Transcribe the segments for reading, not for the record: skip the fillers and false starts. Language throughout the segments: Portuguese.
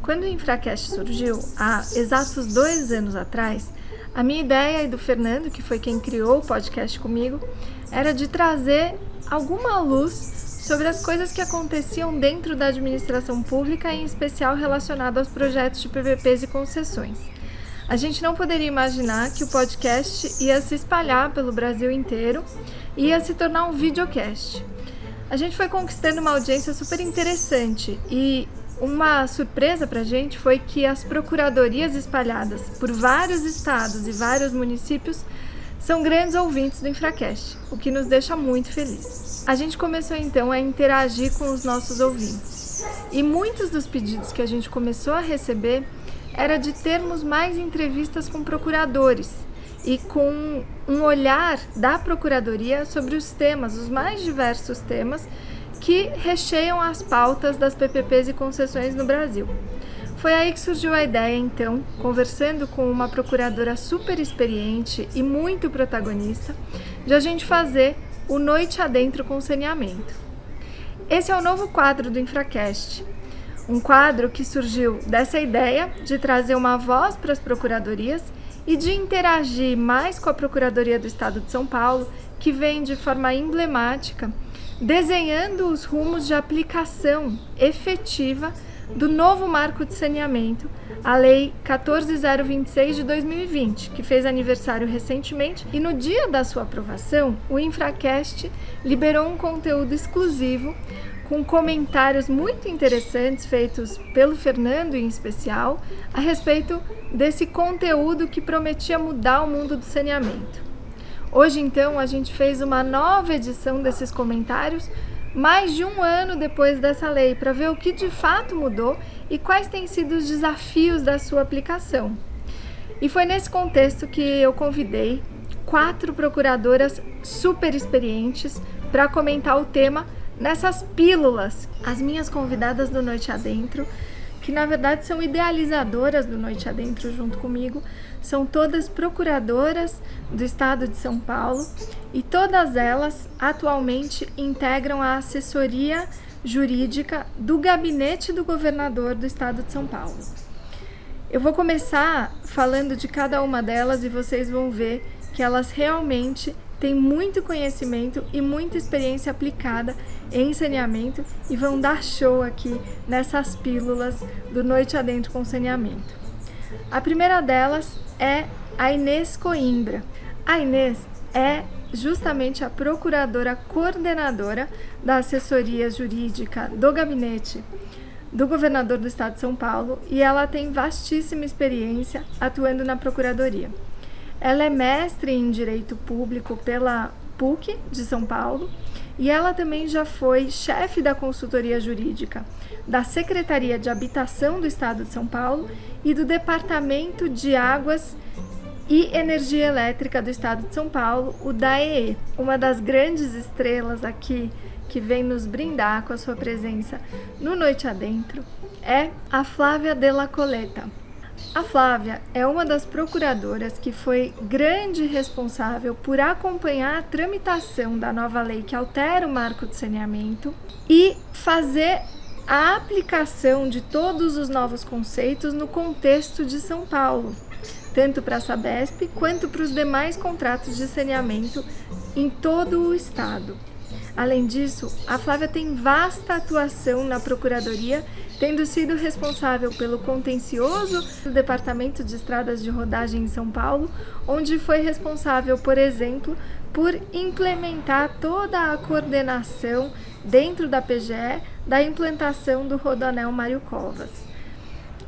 Quando o Infracast surgiu, há exatos 2 anos atrás, a minha ideia e do Fernando, que foi quem criou o podcast comigo, era de trazer alguma luz sobre as coisas que aconteciam dentro da administração pública, em especial relacionado aos projetos de PPPs e concessões. A gente não poderia imaginar que o podcast ia se espalhar pelo Brasil inteiro e ia se tornar um videocast. A gente foi conquistando uma audiência super interessante e uma surpresa pra gente foi que as procuradorias espalhadas por vários estados e vários municípios são grandes ouvintes do Infracast, o que nos deixa muito felizes. A gente começou então a interagir com os nossos ouvintes e muitos dos pedidos que a gente começou a receber era de termos mais entrevistas com procuradores e com um olhar da procuradoria sobre os temas, os mais diversos temas que recheiam as pautas das PPPs e concessões no Brasil. Foi aí que surgiu a ideia, então, conversando com uma procuradora super experiente e muito protagonista, de a gente fazer o Noite Adentro com Saneamento. Esse é o novo quadro do Infracast, um quadro que surgiu dessa ideia de trazer uma voz para as procuradorias e de interagir mais com a Procuradoria do Estado de São Paulo, que vem de forma emblemática desenhando os rumos de aplicação efetiva do novo marco de saneamento, a Lei 14.026 de 2020, que fez aniversário recentemente, e no dia da sua aprovação, o Infracast liberou um conteúdo exclusivo com comentários muito interessantes feitos pelo Fernando em especial, a respeito desse conteúdo que prometia mudar o mundo do saneamento. Hoje, então, a gente fez uma nova edição desses comentários, mais de 1 ano depois dessa lei, para ver o que de fato mudou e quais têm sido os desafios da sua aplicação. E foi nesse contexto que eu convidei 4 procuradoras super experientes para comentar o tema nessas pílulas. As minhas convidadas do Noite Adentro, que na verdade são idealizadoras do Noite Adentro junto comigo, são todas procuradoras do Estado de São Paulo e todas elas atualmente integram a assessoria jurídica do gabinete do governador do Estado de São Paulo. Eu vou começar falando de cada uma delas e vocês vão ver que elas realmente têm muito conhecimento e muita experiência aplicada em saneamento e vão dar show aqui nessas pílulas do Noite Adentro com Saneamento. A primeira delas é a Inês Coimbra. A Inês é justamente a procuradora coordenadora da assessoria jurídica do gabinete do governador do Estado de São Paulo e ela tem vastíssima experiência atuando na procuradoria. Ela é mestre em Direito Público pela PUC de São Paulo e ela também já foi chefe da consultoria jurídica da Secretaria de Habitação do Estado de São Paulo e do Departamento de Águas e Energia Elétrica do Estado de São Paulo, o DAEE. Uma das grandes estrelas aqui que vem nos brindar com a sua presença no Noite Adentro é a Flávia Della Coletta. A Flávia é uma das procuradoras que foi grande responsável por acompanhar a tramitação da nova lei que altera o marco de saneamento e fazer a aplicação de todos os novos conceitos no contexto de São Paulo, tanto para a Sabesp quanto para os demais contratos de saneamento em todo o estado. Além disso, a Flávia tem vasta atuação na Procuradoria, tendo sido responsável pelo contencioso do Departamento de Estradas de Rodagem em São Paulo, onde foi responsável, por exemplo, por implementar toda a coordenação dentro da PGE da implantação do Rodoanel Mário Covas.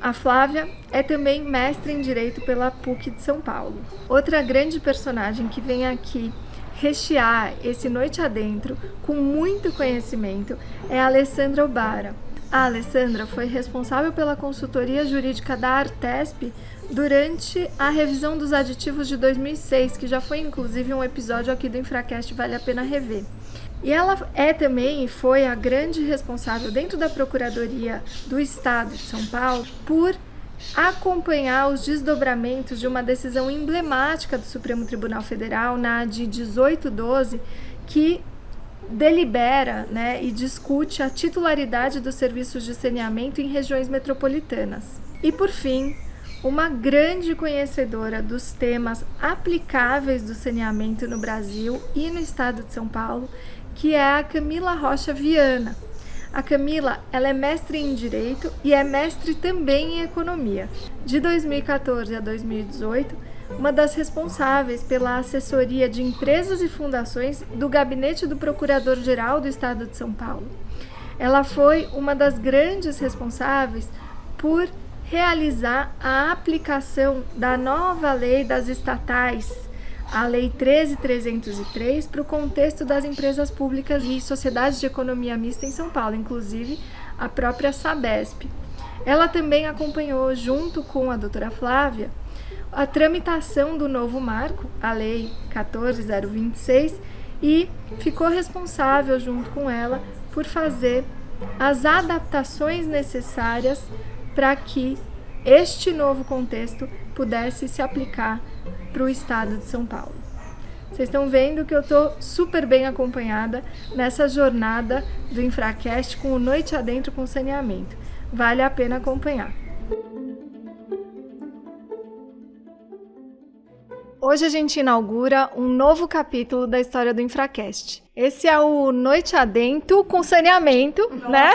A Flávia é também mestre em Direito pela PUC de São Paulo. Outra grande personagem que vem aqui rechear esse Noite Adentro com muito conhecimento é a Alessandra Obara. A Alessandra foi responsável pela consultoria jurídica da Artesp durante a revisão dos aditivos de 2006, que já foi inclusive um episódio aqui do Infracast, vale a pena rever. E ela é também e foi a grande responsável dentro da Procuradoria do Estado de São Paulo por acompanhar os desdobramentos de uma decisão emblemática do Supremo Tribunal Federal, na AD 1812, que delibera, né, e discute a titularidade dos serviços de saneamento em regiões metropolitanas. E, por fim, uma grande conhecedora dos temas aplicáveis do saneamento no Brasil e no estado de São Paulo, que é a Camila Rocha Viana. A Camila, ela é mestre em Direito e é mestre também em Economia. De 2014 a 2018, uma das responsáveis pela assessoria de empresas e fundações do Gabinete do Procurador-Geral do Estado de São Paulo. Ela foi uma das grandes responsáveis por realizar a aplicação da nova lei das estatais, a Lei 13.303, para o contexto das empresas públicas e sociedades de economia mista em São Paulo, inclusive a própria Sabesp. Ela também acompanhou, junto com a doutora Flávia, a tramitação do novo marco, a Lei 14.026, e ficou responsável, junto com ela, por fazer as adaptações necessárias para que este novo contexto pudesse se aplicar para o estado de São Paulo. Vocês estão vendo que eu estou super bem acompanhada nessa jornada do Infracast com o Noite Adentro com Saneamento. Vale a pena acompanhar. Hoje a gente inaugura um novo capítulo da história do Infracast. Esse é o Noite Adentro com Saneamento, né?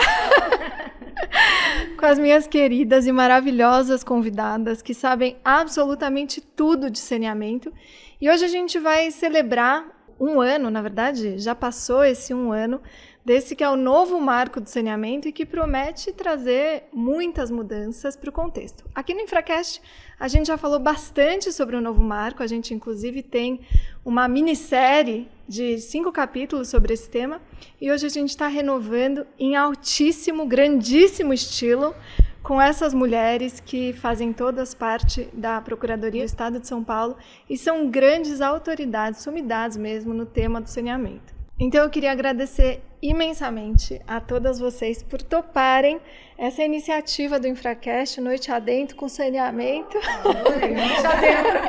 Com as minhas queridas e maravilhosas convidadas que sabem absolutamente tudo de saneamento. E hoje a gente vai celebrar um ano, na verdade, já passou esse um ano, desse que é o novo marco do saneamento e que promete trazer muitas mudanças para o contexto. Aqui no Infracast, a gente já falou bastante sobre o novo marco, a gente inclusive tem uma minissérie de 5 capítulos sobre esse tema, e hoje a gente está renovando em altíssimo, grandíssimo estilo, com essas mulheres que fazem todas parte da Procuradoria do Estado de São Paulo e são grandes autoridades, sumidades mesmo, no tema do saneamento. Então eu queria agradecer imensamente a todas vocês por toparem essa iniciativa do Infracast, Noite Adentro com Saneamento. Adorei. Noite Adentro.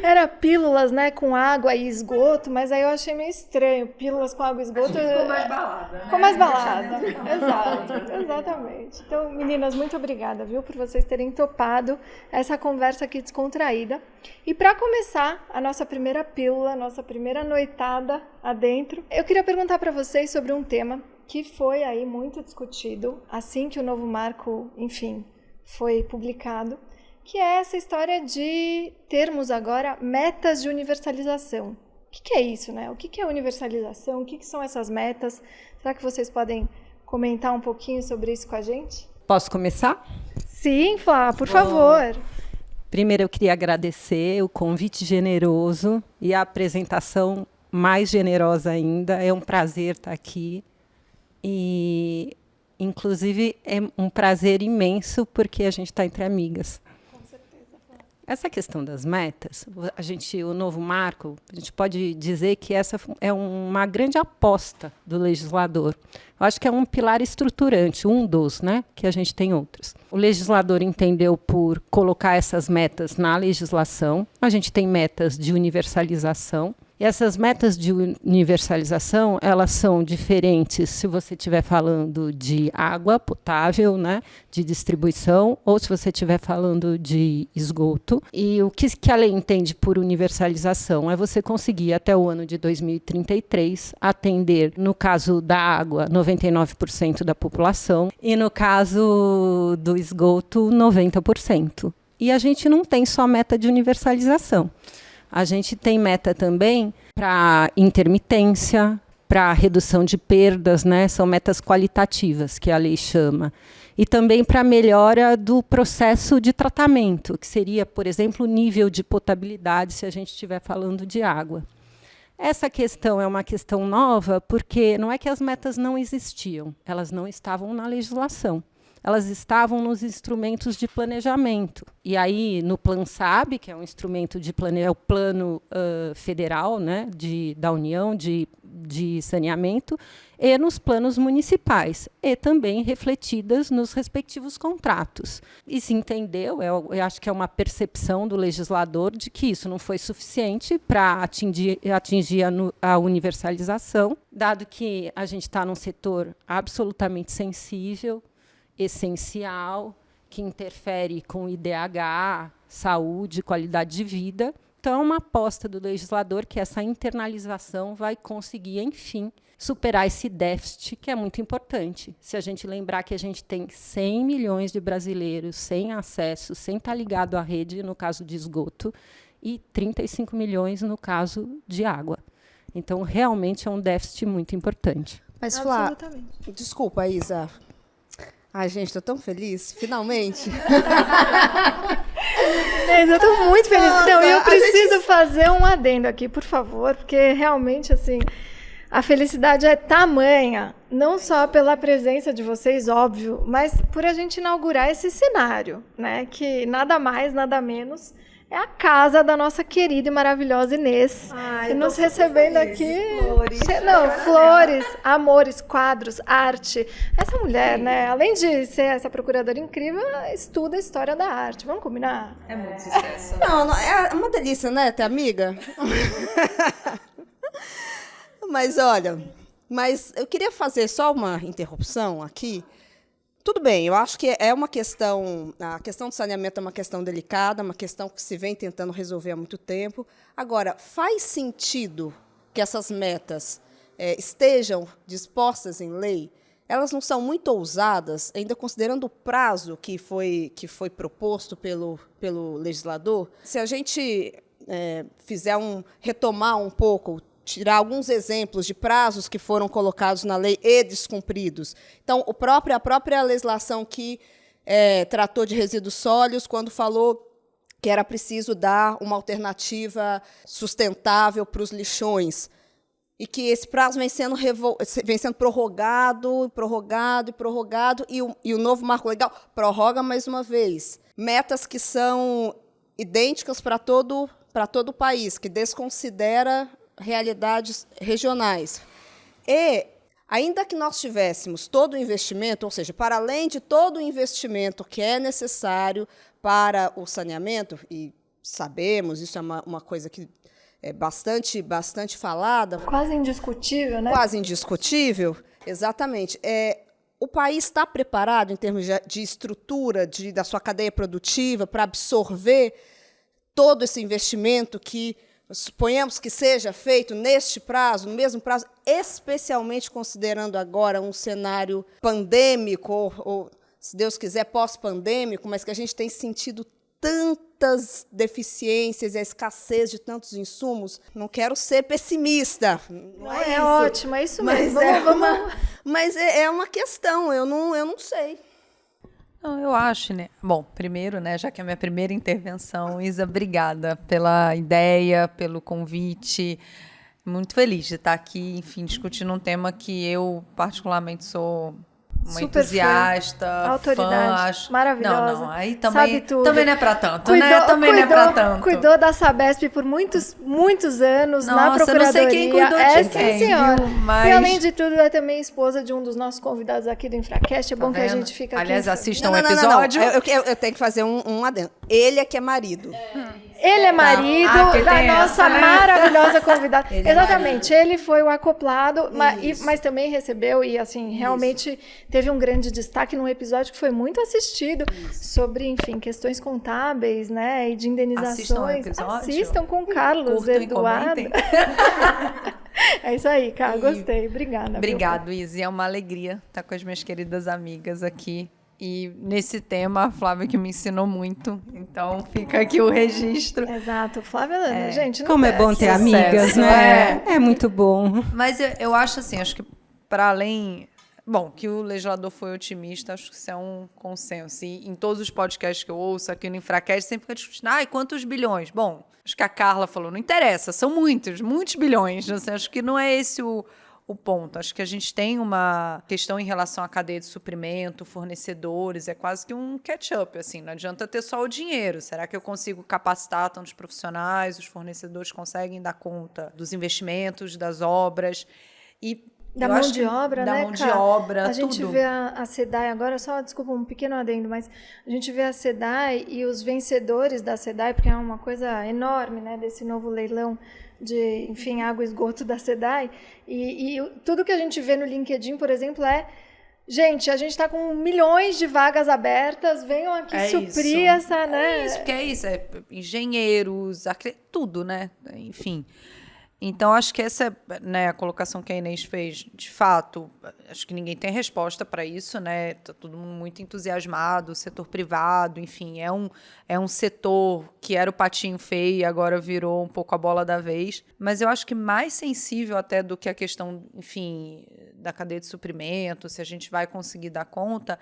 Era pílulas, né, com água e esgoto, mas aí eu achei meio estranho, pílulas com água e esgoto. Ficou mais balada, né? Ficou mais balada, exato, exatamente. Então, meninas, muito obrigada, viu, por vocês terem topado essa conversa aqui descontraída. E para começar a nossa primeira pílula, a nossa primeira noitada adentro, eu queria perguntar para vocês sobre um tema que foi aí muito discutido assim que o novo marco, enfim, foi publicado, que é essa história de termos agora metas de universalização. O que é isso, né? O que é universalização? O que são essas metas? Será que vocês podem comentar um pouquinho sobre isso com a gente? Posso começar? Sim, Flá, por favor. Primeiro eu queria agradecer o convite generoso e a apresentação mais generosa ainda. É um prazer estar aqui. E, inclusive, é um prazer imenso porque a gente está entre amigas. Com certeza. Essa questão das metas, o novo marco, a gente pode dizer que essa é uma grande aposta do legislador. Eu acho que é um pilar estruturante, um dos, né, que a gente tem outros. O legislador entendeu por colocar essas metas na legislação. A gente tem metas de universalização. E essas metas de universalização, elas são diferentes se você estiver falando de água potável, né, de distribuição, ou se você estiver falando de esgoto. E o que a lei entende por universalização é você conseguir, até o ano de 2033, atender, no caso da água, 99% da população, e no caso do esgoto, 90%. E a gente não tem só meta de universalização. A gente tem meta também para intermitência, para redução de perdas, né? São metas qualitativas, que a lei chama. E também para melhora do processo de tratamento, que seria, por exemplo, o nível de potabilidade, se a gente estiver falando de água. Essa questão é uma questão nova, porque não é que as metas não existiam, elas não estavam na legislação. elas estavam nos instrumentos de planejamento. E aí, no PlanSAB, que é um instrumento de é o plano federal, né, da União de saneamento, e nos planos municipais, e também refletidas nos respectivos contratos. E se entendeu, eu acho que é uma percepção do legislador de que isso não foi suficiente para atingir a universalização, dado que a gente está num setor absolutamente sensível, essencial, que interfere com IDH, saúde, qualidade de vida. Então, é uma aposta do legislador que essa internalização vai conseguir, enfim, superar esse déficit, que é muito importante. Se a gente lembrar que a gente tem 100 milhões de brasileiros sem acesso, sem estar ligado à rede, no caso de esgoto, e 35 milhões no caso de água. Então, realmente é um déficit muito importante. Mas, Flá, desculpa, Isa. Ai, gente, estou tão feliz, finalmente. Eu estou muito feliz. Então, eu preciso fazer um adendo aqui, por favor, porque realmente, assim, a felicidade é tamanha, não só pela presença de vocês, óbvio, mas por a gente inaugurar esse cenário, né? Que nada mais, nada menos é a casa da nossa querida e maravilhosa Inês. E nos recebendo aqui. Flores, amores, quadros, arte. Essa mulher, né? Além de ser essa procuradora incrível, ela estuda a história da arte. Vamos combinar? É muito sucesso. Não, é uma delícia, né, ter amiga? Mas olha, eu queria fazer só uma interrupção aqui. Tudo bem, eu acho que é uma questão, a questão do saneamento é uma questão delicada, uma questão que se vem tentando resolver há muito tempo. Agora, faz sentido que essas metas estejam dispostas em lei? Elas não são muito ousadas, ainda considerando o prazo que foi proposto pelo legislador? Se a gente retomar um pouco, tirar alguns exemplos de prazos que foram colocados na lei e descumpridos. Então, a própria legislação que tratou de resíduos sólidos, quando falou que era preciso dar uma alternativa sustentável para os lixões, e que esse prazo vem sendo prorrogado, e o novo marco legal prorroga mais uma vez. Metas que são idênticas para todo o país, que desconsidera realidades regionais. E, ainda que nós tivéssemos todo o investimento, ou seja, para além de todo o investimento que é necessário para o saneamento, e sabemos, isso é uma coisa que é bastante falada. Quase indiscutível, né? Quase indiscutível, exatamente. O país está preparado, em termos de estrutura da sua cadeia produtiva, para absorver todo esse investimento que suponhamos que seja feito neste prazo, no mesmo prazo, especialmente considerando agora um cenário pandêmico, ou, se Deus quiser, pós-pandêmico, mas que a gente tem sentido tantas deficiências e a escassez de tantos insumos. Não quero ser pessimista. Não é isso. Ótimo, é isso mesmo. Mas é uma questão, eu não sei. Não, eu acho, né? Bom, primeiro, né, já que é a minha primeira intervenção, Isa, obrigada pela ideia, pelo convite. Muito feliz de estar aqui, enfim, discutindo um tema que eu particularmente sou uma super entusiasta, autoridade, acho maravilhosa. Não, aí também não é para tanto, não é para tanto. Cuidou da Sabesp por muitos anos. Nossa, na Procuradoria. Não sei quem cuidou de quem, sim, senhora. Viu? Mas... E além de tudo, é também esposa de um dos nossos convidados aqui do Infracast. É bom que a gente fica aqui. Aliás, assistam o episódio. Eu tenho que fazer um adendo. Ele é que é marido. Ele é marido da nossa maravilhosa convidada. Exatamente, ele foi o acoplado, mas também recebeu, e assim, realmente teve um grande destaque num episódio que foi muito assistido, sobre, enfim, questões contábeis, né, e de indenizações. Assistam o episódio. Assistam com Carlos, curtam Eduardo. É isso aí, cara, gostei. Obrigada. Obrigado, Izzy. É uma alegria estar com as minhas queridas amigas aqui. E nesse tema, a Flávia que me ensinou muito. Então, fica aqui o registro. Exato. Flávia, gente... Como é bom ter amigas, né? É muito bom. Mas eu acho assim, acho que para além... Bom, que o legislador foi otimista, acho que isso é um consenso. E em todos os podcasts que eu ouço aqui no Infracast, sempre fica discutindo, quantos bilhões? Bom, acho que a Carla falou, não interessa, são muitos bilhões. Assim, acho que não é esse o o ponto. Acho que a gente tem uma questão em relação à cadeia de suprimento, fornecedores, é quase que um catch-up, assim, não adianta ter só o dinheiro. Será que eu consigo capacitar tantos profissionais, os fornecedores conseguem dar conta dos investimentos, das obras e da mão de obra, né, da mão de obra, a gente tudo. vê a SEDAI agora, só, desculpa, um pequeno adendo, mas a gente vê a SEDAI e os vencedores da SEDAI, porque é uma coisa enorme, né, desse novo leilão de, enfim, água e esgoto da SEDAI, e tudo que a gente vê no LinkedIn, por exemplo, gente, a gente está com milhões de vagas abertas, venham aqui suprir essa, né? É isso, engenheiros, tudo, né, enfim. Então, acho que essa, né, a colocação que a Inês fez, de fato, acho que ninguém tem resposta para isso, né? Está todo mundo muito entusiasmado, o setor privado, enfim, é um setor que era o patinho feio e agora virou um pouco a bola da vez. Mas eu acho que mais sensível até do que a questão, enfim, da cadeia de suprimento, se a gente vai conseguir dar conta,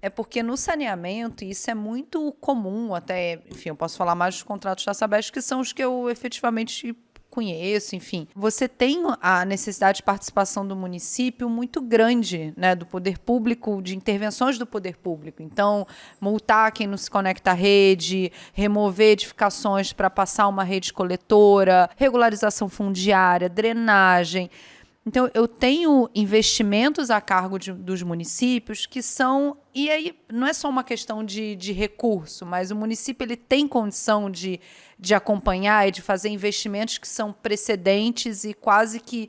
é porque no saneamento, e isso é muito comum, até, enfim, eu posso falar mais dos contratos da Sabesp, que são os que eu efetivamente conheço, enfim. Você tem a necessidade de participação do município muito grande, né, do poder público, de intervenções do poder público. Então, multar quem não se conecta à rede, remover edificações para passar uma rede coletora, regularização fundiária, drenagem. Então, eu tenho investimentos a cargo dos municípios que são... E aí, não é só uma questão de recurso, mas o município ele tem condição de acompanhar e de fazer investimentos que são precedentes e quase que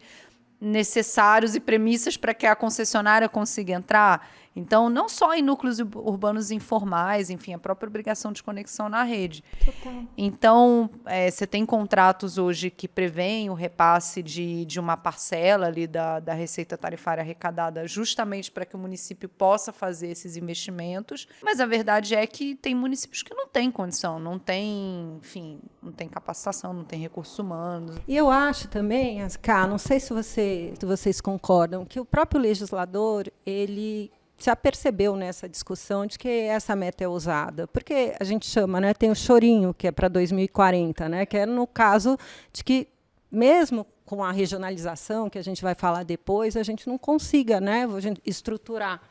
necessários e premissas para que a concessionária consiga entrar. Então, não só em núcleos urbanos informais, enfim, a própria obrigação de conexão na rede. Total. Então, você tem contratos hoje que prevêem o repasse de uma parcela ali da receita tarifária arrecadada justamente para que o município possa fazer esses investimentos, mas a verdade é que tem municípios que não têm condição, não tem, enfim, não tem capacitação, não tem recursos humanos. E eu acho também, Cá, não sei se vocês concordam, que o próprio legislador, ele já percebeu nessa discussão de que essa meta é ousada, porque a gente chama, né, tem o chorinho, que é para 2040, né, que é no caso de que, mesmo com a regionalização, que a gente vai falar depois, a gente não consiga, né, estruturar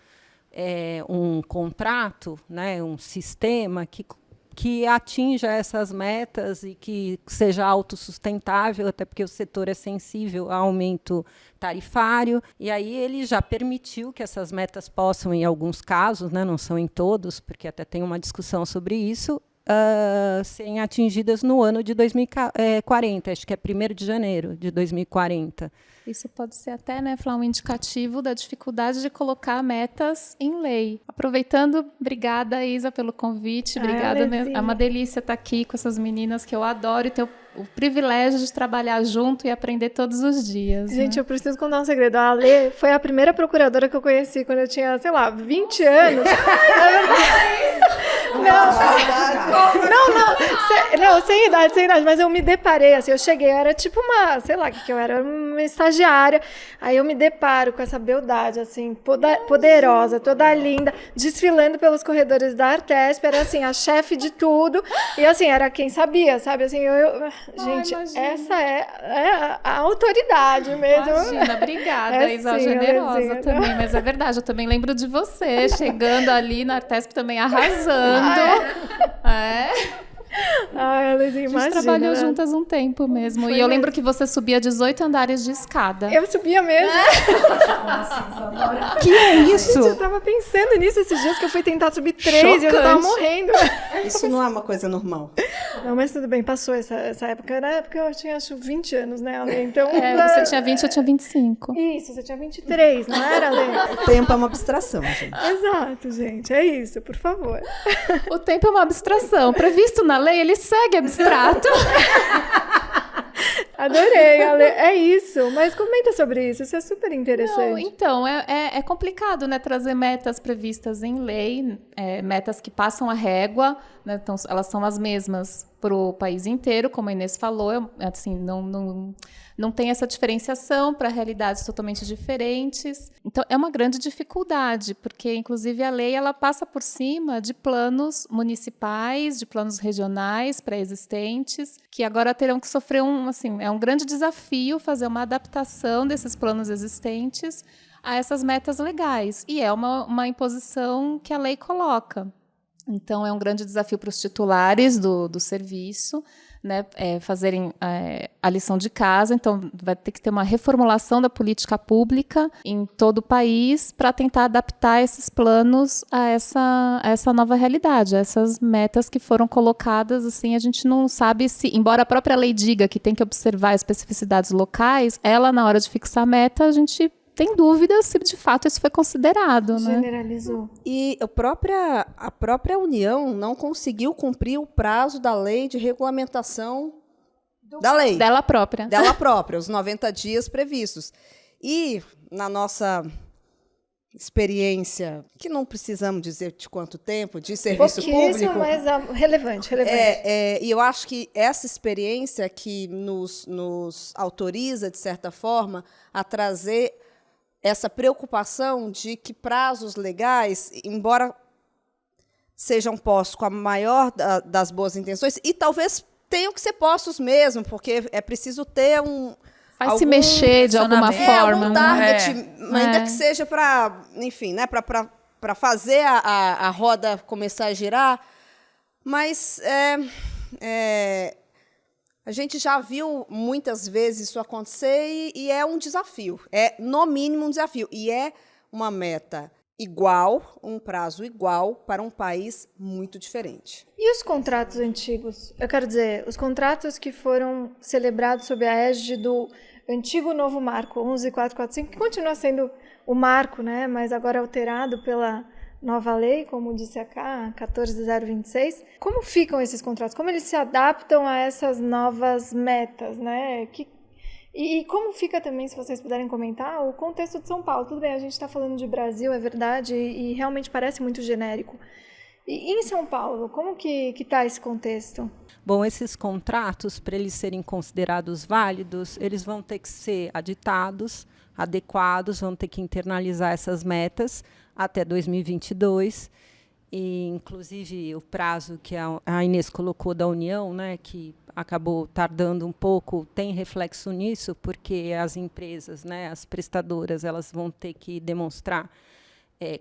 um contrato, né, um sistema que atinja essas metas e que seja autossustentável, até porque o setor é sensível a aumento tarifário. E aí ele já permitiu que essas metas possam, em alguns casos, né, não são em todos, porque até tem uma discussão sobre isso, serem atingidas no ano de 2040, acho que é 1º de janeiro de 2040. Isso pode ser até, né, Flá, um indicativo da dificuldade de colocar metas em lei. Aproveitando, obrigada, Isa, pelo convite. Obrigada, é uma delícia estar aqui com essas meninas que eu adoro e ter o privilégio de trabalhar junto e aprender todos os dias. Gente, né? eu preciso contar um segredo. A Ale foi a primeira procuradora que eu conheci quando eu tinha, sei lá, 20 anos. Não, sem idade, mas eu me deparei, assim, eu cheguei, eu era tipo uma, sei lá o que eu era uma estagiária, aí eu me deparo com essa beldade, assim, poderosa, toda linda, desfilando pelos corredores da Artesp, era assim, a chefe de tudo, e assim, era quem sabia, sabe, assim, gente, essa é a autoridade mesmo. Imagina, obrigada, Isa, generosa também, mas é verdade, eu também lembro de você, chegando ali na Artesp também arrasando. Ai, Luizinha, imagina. A gente trabalhou juntas um tempo mesmo. E eu lembro que você subia 18 andares de escada. Eu subia mesmo. Que é isso? Gente, eu tava pensando nisso esses dias que eu fui tentar subir 3 e eu já tava morrendo. Isso não é uma coisa normal. Não, mas tudo bem, passou essa época. Na época eu tinha, acho, 20 anos, né, Ale? Então, você tinha 20, eu tinha 25. Isso, você tinha 23, não era, Ale? O tempo é uma abstração, gente. Exato, gente, é isso, por favor. O tempo é uma abstração. Previsto na lei, ele segue abstrato. Adorei, Ale. É isso. Mas comenta sobre isso. Isso é super interessante. Não, então, é complicado, né? Trazer metas previstas em lei, metas que passam a régua, né? Então, elas são as mesmas para o país inteiro, como a Inês falou, assim, não tem essa diferenciação para realidades totalmente diferentes. Então, é uma grande dificuldade, porque, inclusive, a lei ela passa por cima de planos municipais, de planos regionais pré-existentes, que agora terão que sofrer é um grande desafio fazer uma adaptação desses planos existentes a essas metas legais. E é uma imposição que a lei coloca. Então, é um grande desafio para os titulares do serviço, né, fazerem a lição de casa. Então, vai ter que ter uma reformulação da política pública em todo o país para tentar adaptar esses planos a essa nova realidade, a essas metas que foram colocadas. Assim, a gente não sabe se, embora a própria lei diga que tem que observar as especificidades locais, ela, na hora de fixar a meta, a gente tem dúvidas se de fato isso foi considerado. Generalizou. Né? E a própria União não conseguiu cumprir o prazo da lei de regulamentação da lei. Dela própria. Dela própria, os 90 dias previstos. E, na nossa experiência, que não precisamos dizer de quanto tempo, de serviço público. Mas relevante. E eu acho que essa experiência que nos autoriza, de certa forma, a trazer essa preocupação de que prazos legais, embora sejam postos com a maior das boas intenções, e talvez tenham que ser postos mesmo, porque é preciso ter se mexer de alguma forma. Algum target, ainda que seja para, enfim, né, para fazer a roda começar a girar. Mas a gente já viu muitas vezes isso acontecer e é um desafio. É, no mínimo, um desafio. E é uma meta igual, um prazo igual para um país muito diferente. E os contratos antigos? Eu quero dizer, os contratos que foram celebrados sob a égide do antigo novo marco 11445, que continua sendo o marco, né, mas agora alterado pela nova lei, como disse a Cá, 14026. Como ficam esses contratos? Como eles se adaptam a essas novas metas, né? E como fica também, se vocês puderem comentar, o contexto de São Paulo? Tudo bem, a gente está falando de Brasil, é verdade, e realmente parece muito genérico. E em São Paulo, como que está esse contexto? Bom, esses contratos, para eles serem considerados válidos, eles vão ter que ser aditados, adequados, vão ter que internalizar essas metas até 2022. E, inclusive, o prazo que a Inês colocou da União, né, que acabou tardando um pouco, tem reflexo nisso, porque as empresas, né, as prestadoras, elas vão ter que demonstrar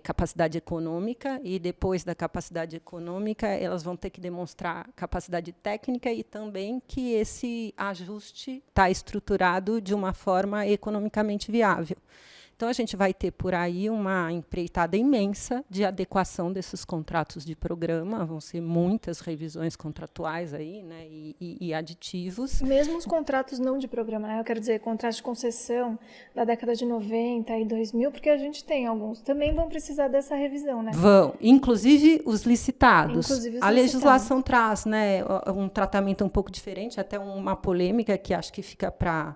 capacidade econômica, e depois da capacidade econômica, elas vão ter que demonstrar capacidade técnica e também que esse ajuste está estruturado de uma forma economicamente viável. Então, a gente vai ter por aí uma empreitada imensa de adequação desses contratos de programa, vão ser muitas revisões contratuais aí, né, e aditivos. Mesmo os contratos não de programa, né? Eu quero dizer, contratos de concessão da década de 90 e 2000, porque a gente tem alguns, também vão precisar dessa revisão, né? Vão, inclusive os licitados. A legislação traz, né, um tratamento um pouco diferente, até uma polêmica que acho que fica para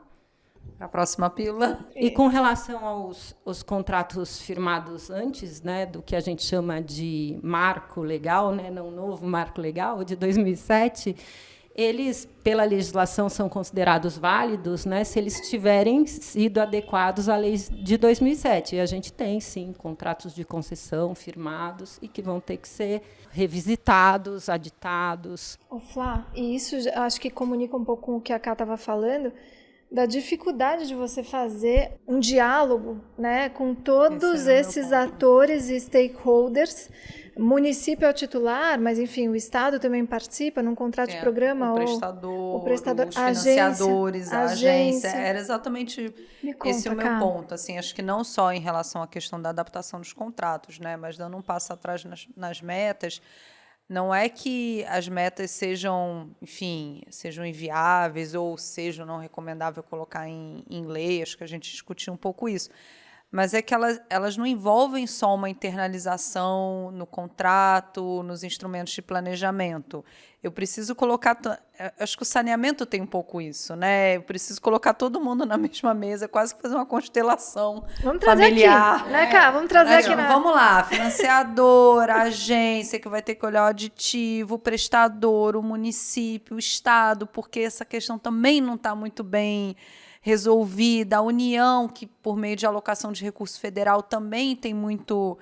a próxima pílula. E com relação aos contratos firmados antes, né, do que a gente chama de marco legal, né, não novo marco legal, de 2007, eles, pela legislação, são considerados válidos, né, se eles tiverem sido adequados à lei de 2007. E a gente tem, sim, contratos de concessão firmados e que vão ter que ser revisitados, aditados. Flá, e isso acho que comunica um pouco com o que a Cá estava falando, da dificuldade de você fazer um diálogo, né, com todos esses atores e stakeholders. Município é o titular, mas, enfim, o Estado também participa num contrato de programa. O prestador, os financiadores, a agência. Era exatamente esse o meu ponto. Assim, acho que não só em relação à questão da adaptação dos contratos, né, mas dando um passo atrás nas metas. Não é que as metas sejam, enfim, sejam inviáveis ou sejam não recomendável colocar em lei, acho que a gente discutiu um pouco isso. mas é que elas não envolvem só uma internalização no contrato, nos instrumentos de planejamento. Eu preciso colocar... Acho que o saneamento tem um pouco isso, né? Eu preciso colocar todo mundo na mesma mesa, quase que fazer uma constelação Vamos trazer familiar. aqui, né, Cá? Vamos trazer aqui. Vamos lá, financiador, a agência que vai ter que olhar o aditivo, o prestador, o município, o Estado, porque essa questão também não está muito bem resolvida. A União, que por meio de alocação de recurso federal também tem muito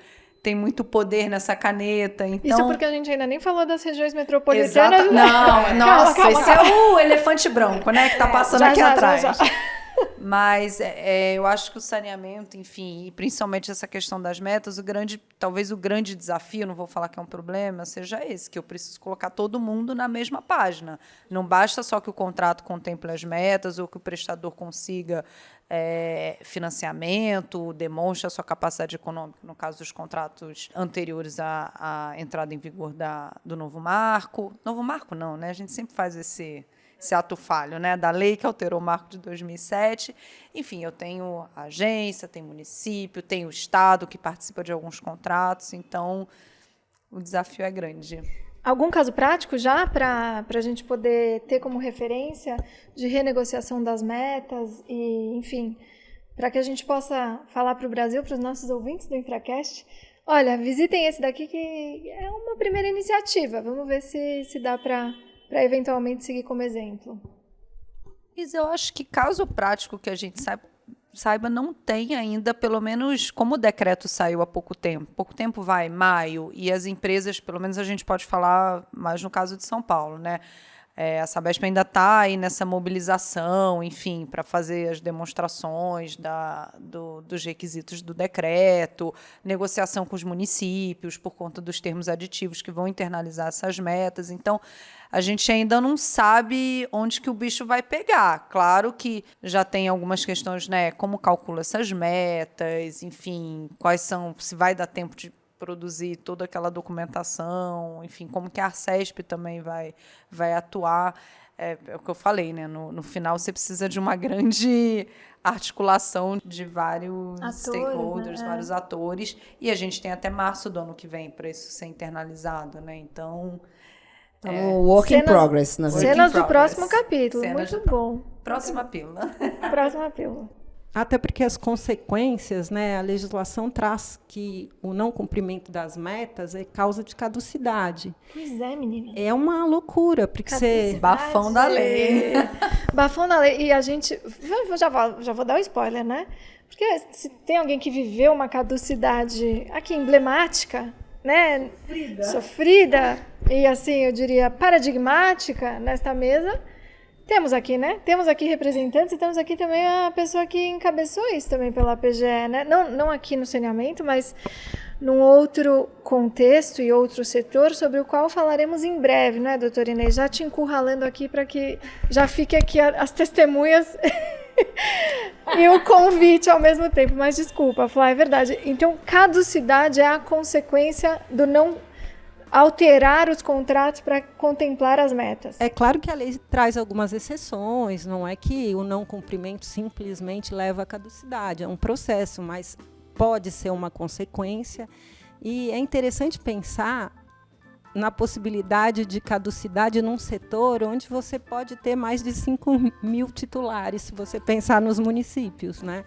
poder nessa caneta. Então, isso porque a gente ainda nem falou das regiões metropolitanas. Não, nossa, calma. Esse é o elefante branco, né, que está passando aqui atrás. Já. Mas eu acho que o saneamento, enfim, e principalmente essa questão das metas, talvez o grande desafio, não vou falar que é um problema, seja esse, que eu preciso colocar todo mundo na mesma página. Não basta só que o contrato contemple as metas ou que o prestador consiga financiamento, demonstre a sua capacidade econômica, no caso dos contratos anteriores à entrada em vigor do novo marco. Novo marco não, né? A gente sempre faz esse ato falho, né, da lei que alterou o marco de 2007. Enfim, eu tenho a agência, tenho o município, tenho o Estado que participa de alguns contratos, então o desafio é grande. Algum caso prático já para a gente poder ter como referência de renegociação das metas e, enfim, para que a gente possa falar para o Brasil, para os nossos ouvintes do Infracast, olha, visitem esse daqui que é uma primeira iniciativa, vamos ver se dá para eventualmente seguir como exemplo. Mas eu acho que caso prático que a gente saiba não tem ainda, pelo menos como o decreto saiu há pouco tempo vai, maio, e as empresas, pelo menos a gente pode falar mais no caso de São Paulo, né? A Sabesp ainda está aí nessa mobilização, enfim, para fazer as demonstrações dos requisitos do decreto, negociação com os municípios por conta dos termos aditivos que vão internalizar essas metas. Então, a gente ainda não sabe onde que o bicho vai pegar. Claro que já tem algumas questões, né? Como calcula essas metas, enfim, quais são, se vai dar tempo de produzir toda aquela documentação, enfim, como que a Arcesp também vai atuar. É o que eu falei, né? No final, você precisa de uma grande articulação de vários stakeholders, né? Vários atores, e a gente tem até março do ano que vem para isso ser internalizado, né? Então, work in progress. Cenas do próximo capítulo, muito bom. Próxima pílula. Próxima pílula. Até porque as consequências, né, a legislação traz que o não cumprimento das metas é causa de caducidade. Pois é, menina. É uma loucura, porque você... Bafão da lei. Bafão da lei. E a gente... Já vou dar um spoiler, né? Porque se tem alguém que viveu uma caducidade aqui emblemática, né? Sofrida. E assim, eu diria, paradigmática nesta mesa... Temos aqui, né? Temos aqui representantes e temos aqui também a pessoa que encabeçou isso também pela PGE, né? Não aqui no saneamento, mas num outro contexto e outro setor sobre o qual falaremos em breve, né, doutora Inês? Já te encurralando aqui para que já fique aqui as testemunhas e o convite ao mesmo tempo. Mas desculpa, Flá, é verdade. Então, caducidade é a consequência do não alterar os contratos para contemplar as metas. É claro que a lei traz algumas exceções, não é que o não cumprimento simplesmente leva à caducidade, é um processo, mas pode ser uma consequência. E é interessante pensar na possibilidade de caducidade num setor onde você pode ter mais de 5.000 titulares, se você pensar nos municípios, né?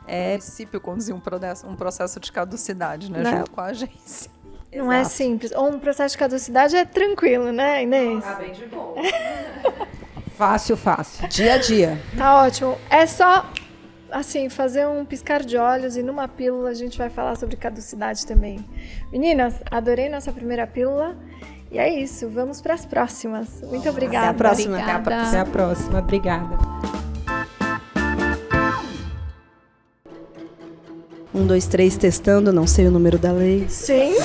O município conduzir um processo de caducidade, né, junto com a agência. Não é simples. Ou um processo de caducidade é tranquilo, né, Inês? Tá bem de boa. Fácil. Dia a dia. Tá ótimo. É só, assim, fazer um piscar de olhos e numa pílula a gente vai falar sobre caducidade também. Meninas, adorei nossa primeira pílula. E é isso. Vamos para as próximas. Muito obrigada. Até a próxima. Obrigada. Até a próxima. Obrigada. 1, 2, 3, testando, não sei o número da lei. Gente!